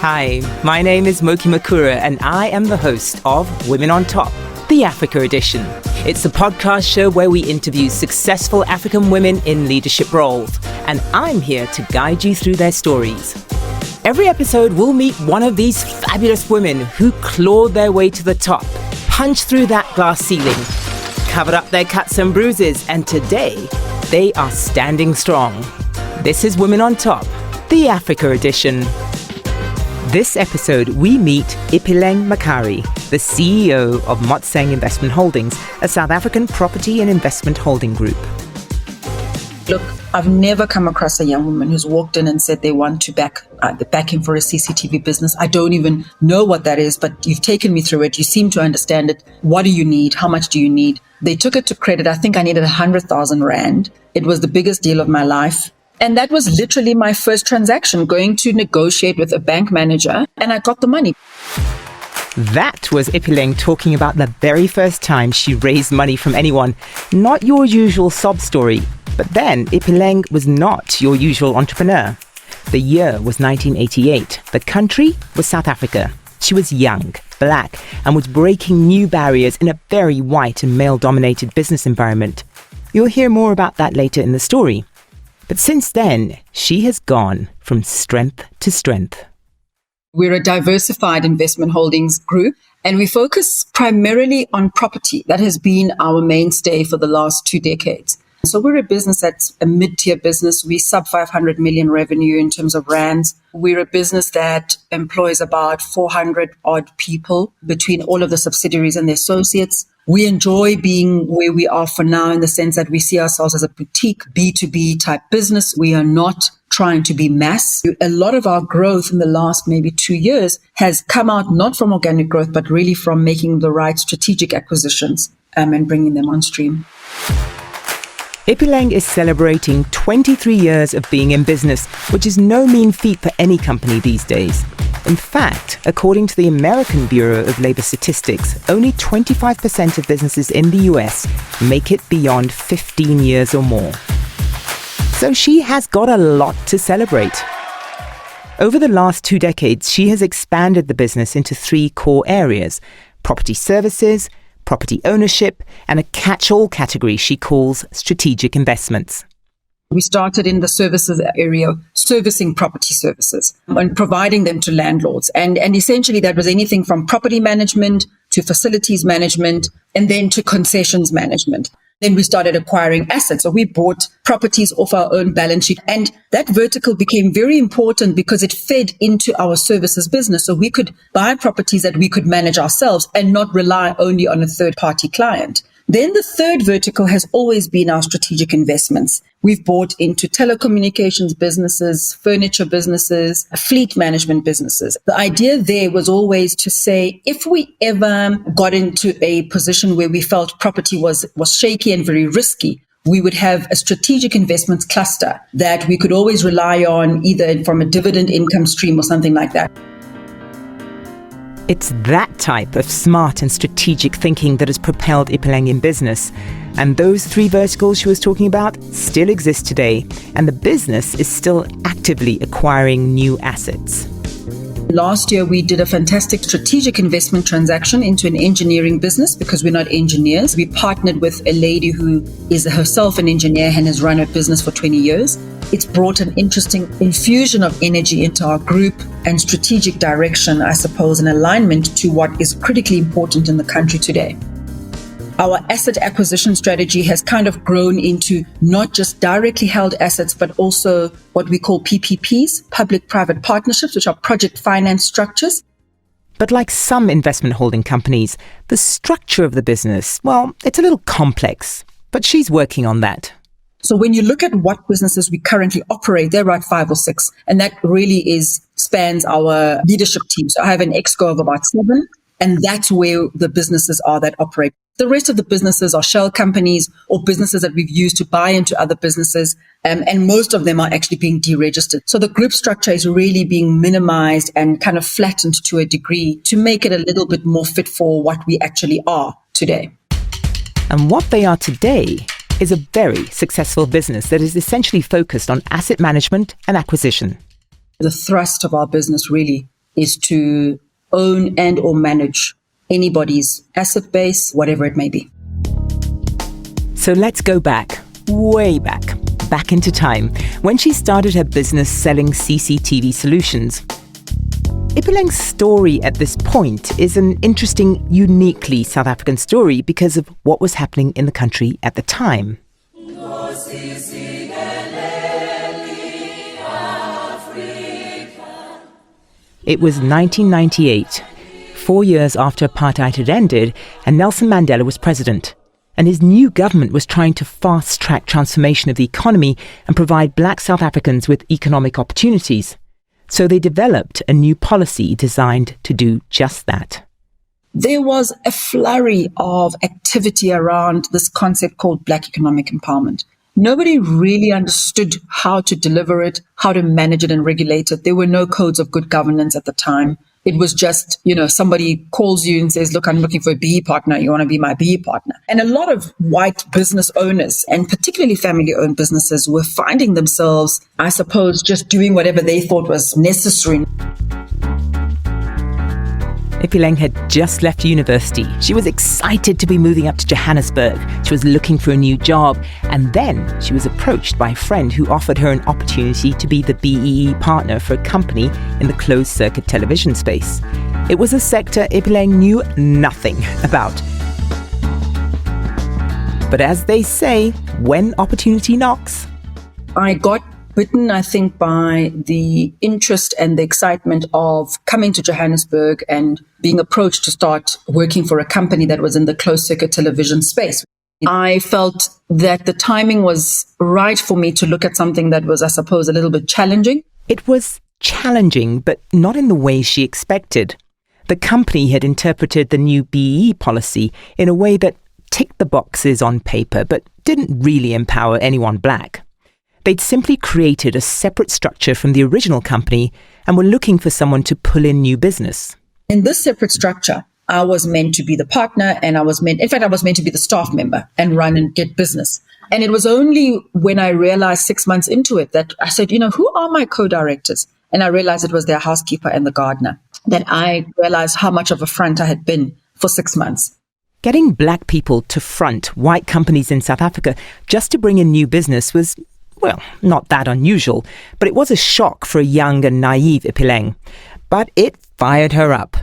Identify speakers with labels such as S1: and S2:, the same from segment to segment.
S1: Hi, my name is Moki Makura and I am the host of Women on Top, the Africa edition. It's a podcast show where we interview successful African women in leadership roles, and I'm here to guide you through their stories. Every episode, we'll meet one of these fabulous women who clawed their way to the top, punched through that glass ceiling, covered up their cuts and bruises, and today, they are standing strong. This is Women on Top, the Africa edition. This episode, we meet Ipeleng Mkhari, the CEO of Motseng Investment Holdings, a South African property and investment holding group.
S2: Look, I've never come across a young woman who's walked in and said they want to back him for a CCTV business. I don't even know what that is, but you've taken me through it. You seem to understand it. What do you need? How much do you need? They took it to credit. I think I needed 100,000 Rand. It was the biggest deal of my life. And that was literally my first transaction, going to negotiate with a bank manager, and I got the money.
S1: That was Ipeleng talking about the very first time she raised money from anyone. Not your usual sob story. But then Ipeleng was not your usual entrepreneur. The year was 1988. The country was South Africa. She was young, black, and was breaking new barriers in a very white and male-dominated business environment. You'll hear more about that later in the story. But since then, she has gone from strength to strength.
S2: We're a diversified investment holdings group, and we focus primarily on property. That has been our mainstay for the last 2 decades. So we're a business that's a mid-tier business. We sub 500 million revenue in terms of rands. We're a business that employs about 400 odd people between all of the subsidiaries and the associates. We enjoy being where we are for now in the sense that we see ourselves as a boutique B2B type business. We are not trying to be mass. A lot of our growth in the last maybe 2 years has come out not from organic growth, but really from making the right strategic acquisitions and bringing them on stream.
S1: Ipeleng is celebrating 23 years of being in business, which is no mean feat for any company these days. In fact, according to the American Bureau of Labor Statistics, only 25% of businesses in the US make it beyond 15 years or more. So she has got a lot to celebrate. Over the last 2 decades, she has expanded the business into 3 core areas: property services, property ownership, and a catch-all category she calls strategic investments.
S2: We started in the services area, servicing property services and providing them to landlords. And essentially that was anything from property management to facilities management and then to concessions management. Then we started acquiring assets. So we bought properties off our own balance sheet. And that vertical became very important because it fed into our services business. So we could buy properties that we could manage ourselves and not rely only on a third-party client. Then the third vertical has always been our strategic investments. We've bought into telecommunications businesses, furniture businesses, fleet management businesses. The idea there was always to say, if we ever got into a position where we felt property was shaky and very risky, we would have a strategic investments cluster that we could always rely on, either from a dividend income stream or something like that.
S1: It's that type of smart and strategic thinking that has propelled Ipeleng in business. And those 3 verticals she was talking about still exist today, and the business is still actively acquiring new assets.
S2: Last year, we did a fantastic strategic investment transaction into an engineering business because we're not engineers. We partnered with a lady who is herself an engineer and has run a business for 20 years. It's brought an interesting infusion of energy into our group and strategic direction, I suppose, and alignment to what is critically important in the country today. Our asset acquisition strategy has kind of grown into not just directly held assets, but also what we call PPPs, public-private partnerships, which are project finance structures.
S1: But like some investment holding companies, the structure of the business, well, it's a little complex, but she's working on that.
S2: So when you look at what businesses we currently operate, there are about 5 or 6, and that really spans our leadership team. So I have an exco of about 7, and that's where the businesses are that operate. The rest of the businesses are shell companies or businesses that we've used to buy into other businesses, and most of them are actually being deregistered. So the group structure is really being minimized and kind of flattened to a degree to make it a little bit more fit for what we actually are today.
S1: And what they are today is a very successful business that is essentially focused on asset management and acquisition.
S2: The thrust of our business really is to own and or manage anybody's asset base, whatever it may be.
S1: So let's go back, way back into time, when she started her business selling CCTV solutions. Ipeleng's story at this point is an interesting, uniquely South African story because of what was happening in the country at the time. It was 1998, 4 years after apartheid had ended and Nelson Mandela was president. And his new government was trying to fast-track transformation of the economy and provide black South Africans with economic opportunities. So they developed a new policy designed to do just that.
S2: There was a flurry of activity around this concept called Black economic empowerment. Nobody really understood how to deliver it, how to manage it and regulate it. There were no codes of good governance at the time. It was just, somebody calls you and says, look, I'm looking for a BE partner. You want to be my BE partner? And a lot of white business owners, and particularly family-owned businesses, were finding themselves, I suppose, just doing whatever they thought was necessary.
S1: Ipeleng had just left university. She was excited to be moving up to Johannesburg. She was looking for a new job. And then she was approached by a friend who offered her an opportunity to be the BEE partner for a company in the closed-circuit television space. It was a sector Ipeleng knew nothing about. But as they say, when opportunity knocks...
S2: I got bitten, I think, by the interest and the excitement of coming to Johannesburg and being approached to start working for a company that was in the closed-circuit television space. I felt that the timing was right for me to look at something that was, I suppose, a little bit challenging.
S1: It was challenging, but not in the way she expected. The company had interpreted the new BEE policy in a way that ticked the boxes on paper, but didn't really empower anyone black. They'd simply created a separate structure from the original company and were looking for someone to pull in new business.
S2: In this separate structure, I was meant to be the partner and I was meant to be the staff member and run and get business. And it was only when I realized 6 months into it that I said, who are my co-directors? And I realized it was their housekeeper and the gardener. That I realized how much of a front I had been for 6 months.
S1: Getting black people to front white companies in South Africa just to bring in new business was, well, not that unusual, but it was a shock for a young and naive Ipeleng. But it fired her up.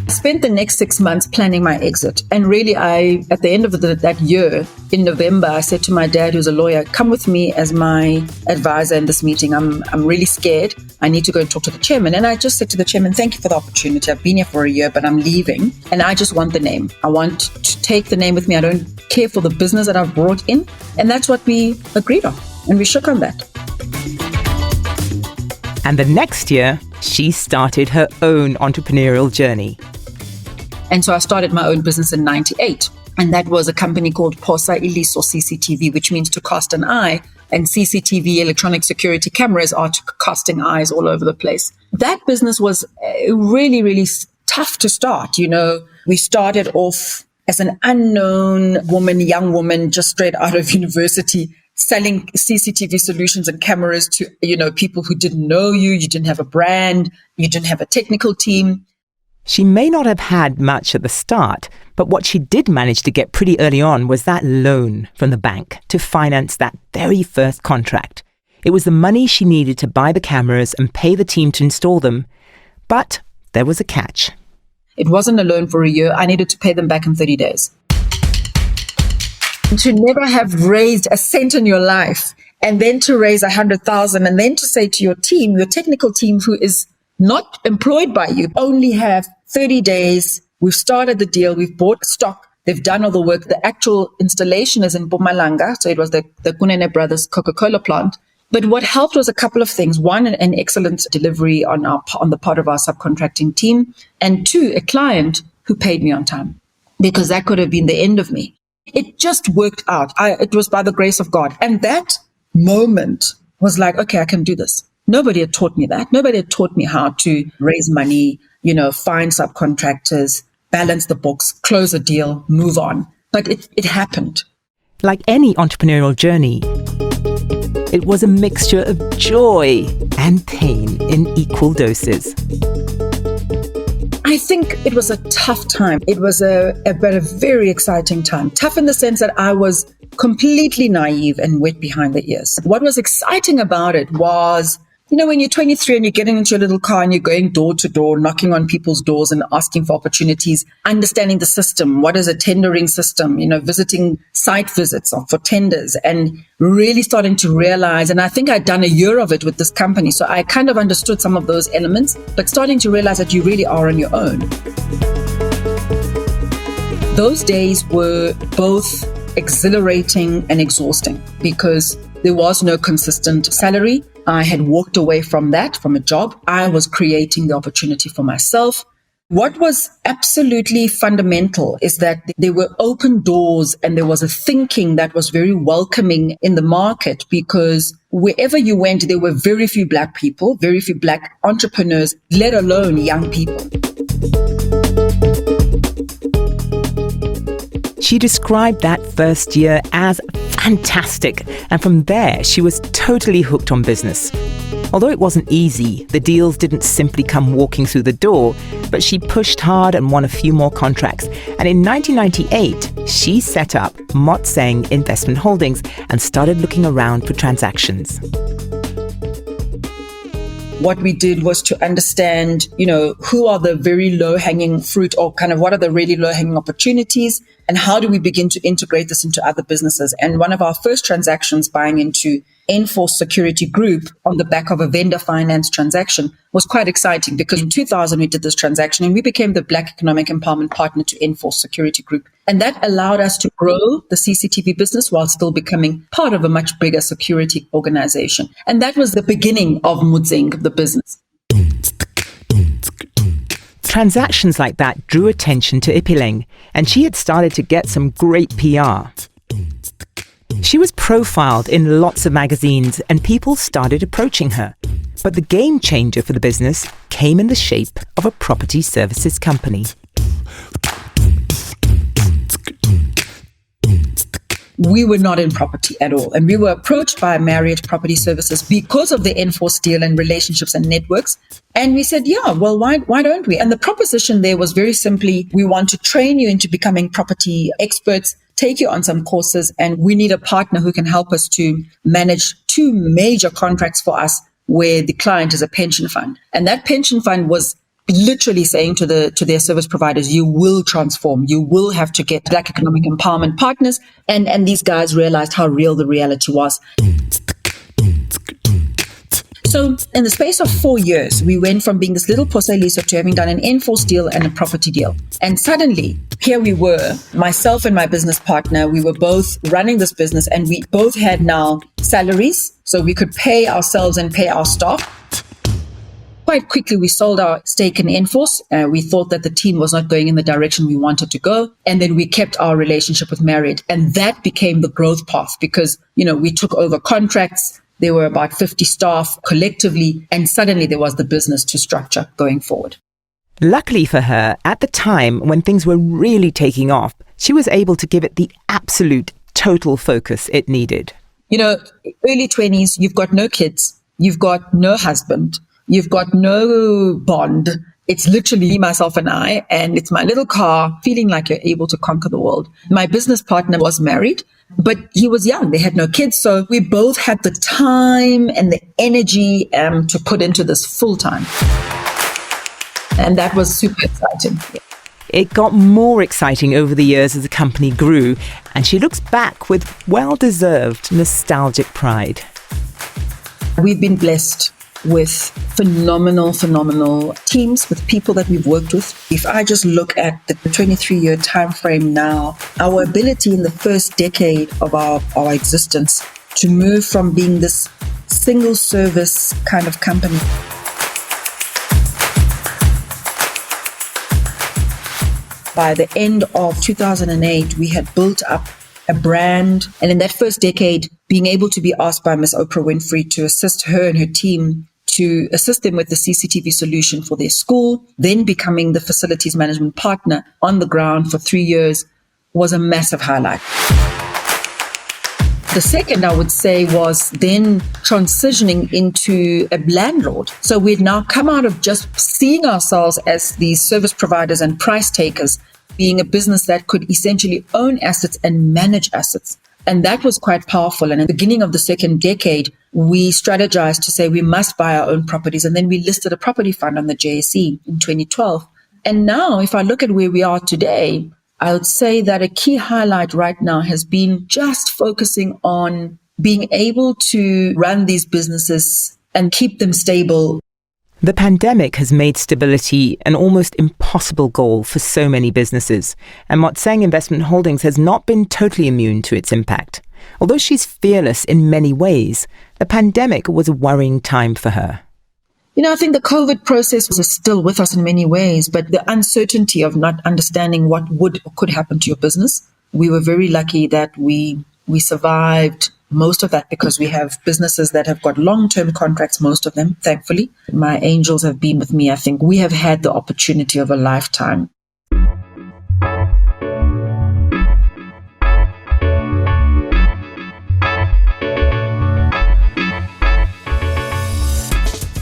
S2: I spent the next 6 months planning my exit. And really, at the end of that year, in November, I said to my dad, who's a lawyer, come with me as my advisor in this meeting. I'm really scared. I need to go and talk to the chairman. And I just said to the chairman, thank you for the opportunity. I've been here for a year, but I'm leaving. And I just want the name. I want to take the name with me. I don't care for the business that I've brought in. And that's what we agreed on. And we shook on that.
S1: And the next year, she started her own entrepreneurial journey.
S2: And so I started my own business in 98. And that was a company called Posa Ilis, or CCTV, which means to cast an eye. And CCTV, electronic security cameras, are to casting eyes all over the place. That business was really, really tough to start. We started off as an unknown young woman, just straight out of university, selling CCTV solutions and cameras to, people who didn't know you. You didn't have a brand. You didn't have a technical team.
S1: She may not have had much at the start, but what she did manage to get pretty early on was that loan from the bank to finance that very first contract. It was the money she needed to buy the cameras and pay the team to install them. But there was a catch.
S2: It wasn't a loan for a year. I needed to pay them back in 30 days. To never have raised a cent in your life, and then to raise 100,000, and then to say to your team, your technical team who is not employed by you, only have 30 days. We've started the deal. We've bought stock. They've done all the work. The actual installation is in Mpumalanga. So it was the Kunene Brothers Coca-Cola plant. But what helped was a couple of things. One, an excellent delivery on the part of our subcontracting team. And two, a client who paid me on time, because that could have been the end of me. It just worked out. It was by the grace of God. And that moment was like, okay, I can do this. Nobody had taught me that. Nobody had taught me how to raise money, find subcontractors, balance the books, close a deal, move on. But it happened.
S1: Like any entrepreneurial journey, It was a mixture of joy and pain in equal doses.
S2: I think it was a tough time. It was but a very exciting time. Tough in the sense that I was completely naive and wet behind the ears. What was exciting about it was, when you're 23 and you're getting into your little car and you're going door to door, knocking on people's doors and asking for opportunities, understanding the system, what is a tendering system, visiting site visits for tenders, and really starting to realize, and I think I'd done a year of it with this company, so I kind of understood some of those elements, but starting to realize that you really are on your own. Those days were both exhilarating and exhausting because there was no consistent salary. I had walked away from a job. I was creating the opportunity for myself. What was absolutely fundamental is that there were open doors and there was a thinking that was very welcoming in the market, because wherever you went, there were very few Black people, very few Black entrepreneurs, let alone young people.
S1: She described that first year as fantastic, and from there she was totally hooked on business. Although it wasn't easy, the deals didn't simply come walking through the door, but she pushed hard and won a few more contracts. And in 1998, she set up Motseng Investment Holdings and started looking around for transactions.
S2: What we did was to understand, who are the very low-hanging fruit, or kind of what are the really low-hanging opportunities, and how do we begin to integrate this into other businesses. And one of our first transactions, buying into Enforce Security Group on the back of a vendor finance transaction, was quite exciting, because in 2000 we did this transaction and we became the Black Economic Empowerment Partner to Enforce Security Group. And that allowed us to grow the CCTV business while still becoming part of a much bigger security organization. And that was the beginning of Motseng, the business.
S1: Transactions like that drew attention to Ipeleng, and she had started to get some great PR. She was profiled in lots of magazines and people started approaching her. But the game changer for the business came in the shape of a property services company.
S2: We were not in property at all. And we were approached by Marriott Property Services because of the Enforce deal and relationships and networks. And we said, why don't we? And the proposition there was very simply, we want to train you into becoming property experts, take you on some courses, and we need a partner who can help us to manage two major contracts for us where the client is a pension fund. And that pension fund was literally saying to their service providers, you will transform, you will have to get Black Economic Empowerment Partners. And these guys realized how real the reality was. So in the space of 4 years, we went from being this little Poselisa to having done an Enforce deal and a property deal. And suddenly, here we were, myself and my business partner, we were both running this business and we both had now salaries. So we could pay ourselves and pay our staff. Quite quickly, we sold our stake in Enforce. We thought that the team was not going in the direction we wanted to go. And then we kept our relationship with Marriott. And that became the growth path because, we took over contracts. There were about 50 staff collectively. And suddenly there was the business to structure going forward.
S1: Luckily for her, at the time when things were really taking off, she was able to give it the absolute total focus it needed.
S2: Early 20s, you've got no kids. You've got no husband. You've got no bond. It's literally me, myself, and I, and it's my little car, feeling like you're able to conquer the world. My business partner was married, but he was young. They had no kids. So we both had the time and the energy to put into this full time. And that was super exciting.
S1: It got more exciting over the years as the company grew, and she looks back with well-deserved nostalgic pride.
S2: We've been blessed with phenomenal teams, with people that we've worked with. If I just look at the 23-year time frame now, our ability in the first decade of our existence to move from being this single service kind of company. By the end of 2008, we had built up a brand. And in that first decade, being able to be asked by Miss Oprah Winfrey to assist her and her team to assist them with the CCTV solution for their school, then becoming the facilities management partner on the ground for 3 years was a massive highlight. The second, I would say, was then transitioning into a landlord. So we'd now come out of just seeing ourselves as these service providers and price takers, being a business that could essentially own assets and manage assets. And that was quite powerful. And at the beginning of the second decade, we strategized to say we must buy our own properties. And then we listed a property fund on the JSE in 2012. And now, if I look at where we are today, I would say that a key highlight right now has been just focusing on being able to run these businesses and keep them stable.
S1: The pandemic has made stability an almost impossible goal for so many businesses, and Motseng Investment Holdings has not been totally immune to its impact. Although she's fearless in many ways, the pandemic was a worrying time for her.
S2: I think the COVID process is still with us in many ways, but the uncertainty of not understanding what would or could happen to your business, we were very lucky that we survived most of that because we have businesses that have got long-term contracts, most of them, thankfully. My angels have been with me. I think we have had the opportunity of a lifetime.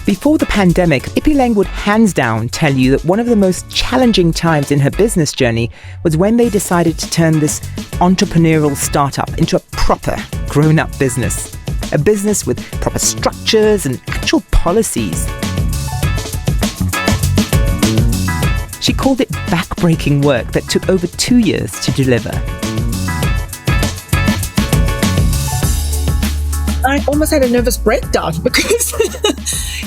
S1: Before the pandemic, Ipeleng would hands down tell you that one of the most challenging times in her business journey was when they decided to turn this entrepreneurial startup into a proper grown-up business. A business with proper structures and actual policies. She called it back-breaking work that took over 2 years to deliver.
S2: I almost had a nervous breakdown because,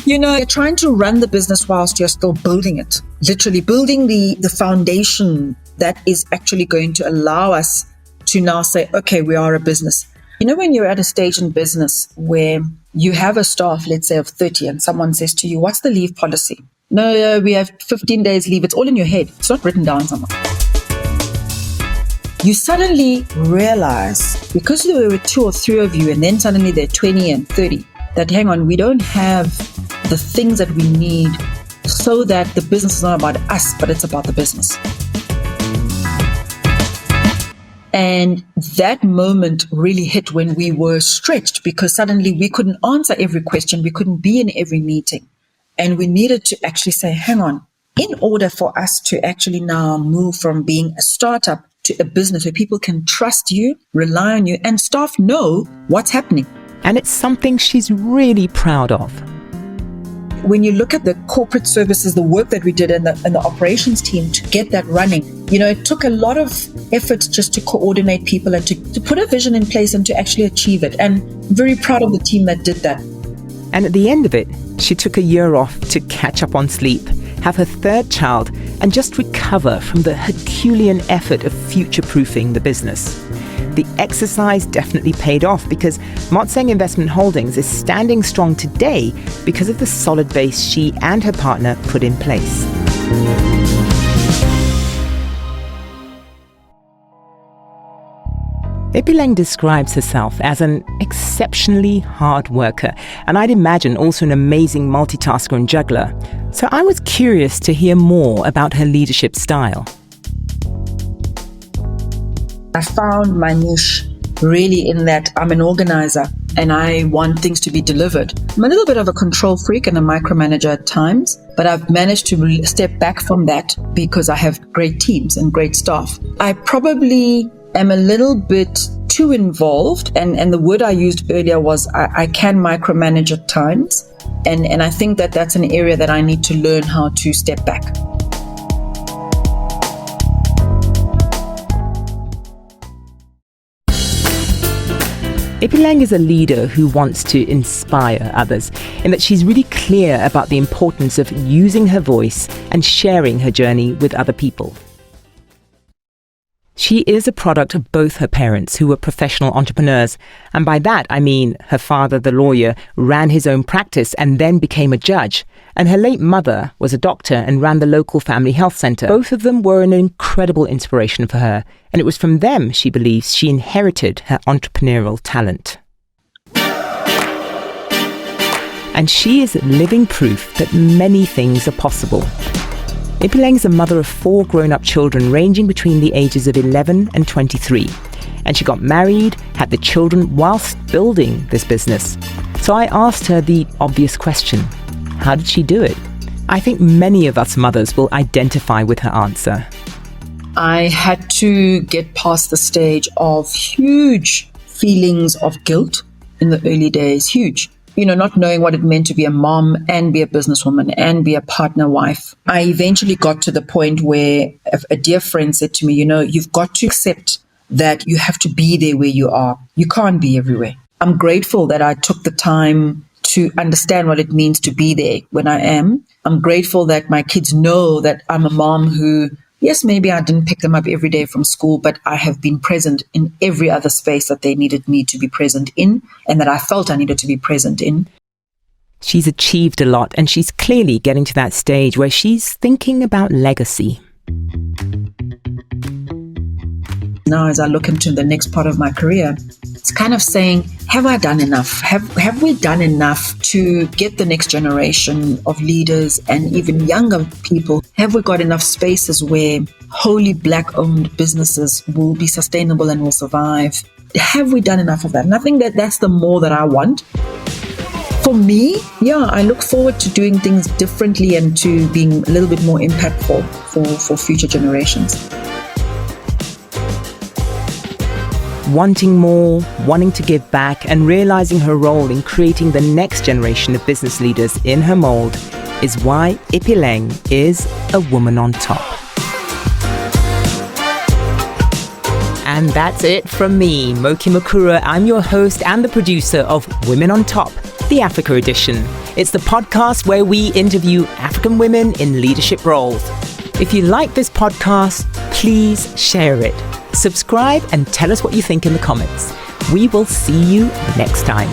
S2: you're trying to run the business whilst you're still building it. Literally building the foundation that is actually going to allow us to now say, okay, we are a business. When you're at a stage in business where you have a staff, let's say of 30, and someone says to you, what's the leave policy? No, we have 15 days leave. It's all in your head. It's not written down somewhere. You suddenly realize, because there were 2 or 3 of you, and then suddenly they're 20 and 30, that hang on, we don't have the things that we need so that the business is not about us, but it's about the business. And that moment really hit when we were stretched because suddenly we couldn't answer every question. We couldn't be in every meeting. And we needed to actually say, hang on, in order for us to actually now move from being a startup to a business where people can trust you, rely on you, and staff know what's happening.
S1: And it's something she's really proud of.
S2: When you look at the corporate services, the work that we did in the operations team to get that running, it took a lot of effort just to coordinate people and to put a vision in place and to actually achieve it. And I'm very proud of the team that did that.
S1: And at the end of it, she took a year off to catch up on sleep, have her 3rd child, and just recover from the Herculean effort of future-proofing the business. The exercise definitely paid off because Motseng Investment Holdings is standing strong today because of the solid base she and her partner put in place. Ipeleng describes herself as an exceptionally hard worker, and I'd imagine also an amazing multitasker and juggler. So I was curious to hear more about her leadership style.
S2: I found my niche really in that I'm an organizer and I want things to be delivered. I'm a little bit of a control freak and a micromanager at times, but I've managed to step back from that because I have great teams and great staff. I probably am a little bit too involved, and the word I used earlier was I can micromanage at times, and I think that that's an area that I need to learn how to step back.
S1: Ipeleng is a leader who wants to inspire others, in that she's really clear about the importance of using her voice and sharing her journey with other people. She is a product of both her parents, who were professional entrepreneurs, and by that I mean her father, the lawyer, ran his own practice and then became a judge, and her late mother was a doctor and ran the local family health centre. Both of them were an incredible inspiration for her, and it was from them, she believes, she inherited her entrepreneurial talent. And she is living proof that many things are possible. Ipeleng is a mother of 4 grown-up children ranging between the ages of 11 and 23. And she got married, had the children whilst building this business. So I asked her the obvious question: how did she do it? I think many of us mothers will identify with her answer.
S2: I had to get past the stage of huge feelings of guilt in the early days, huge. Not knowing what it meant to be a mom and be a businesswoman and be a partner wife. I eventually got to the point where a dear friend said to me, you've got to accept that you have to be there where you are. You can't be everywhere. I'm grateful that I took the time to understand what it means to be there when I am. I'm grateful that my kids know that I'm a mom who, yes, maybe I didn't pick them up every day from school, but I have been present in every other space that they needed me to be present in and that I felt I needed to be present in.
S1: She's achieved a lot, and she's clearly getting to that stage where she's thinking about legacy.
S2: Now, as I look into the next part of my career, it's kind of saying, have I done enough? Have we done enough to get the next generation of leaders and even younger people? Have we got enough spaces where wholly Black-owned businesses will be sustainable and will survive? Have we done enough of that? And I think that's the more that I want. For me, I look forward to doing things differently and to being a little bit more impactful for future generations.
S1: Wanting more, wanting to give back, and realizing her role in creating the next generation of business leaders in her mold is why Ipeleng is a woman on top. And that's it from me, Moki Makura. I'm your host and the producer of Women on Top, the Africa edition. It's the podcast where we interview African women in leadership roles. If you like this podcast, please share it. Subscribe and tell us what you think in the comments. We will see you next time.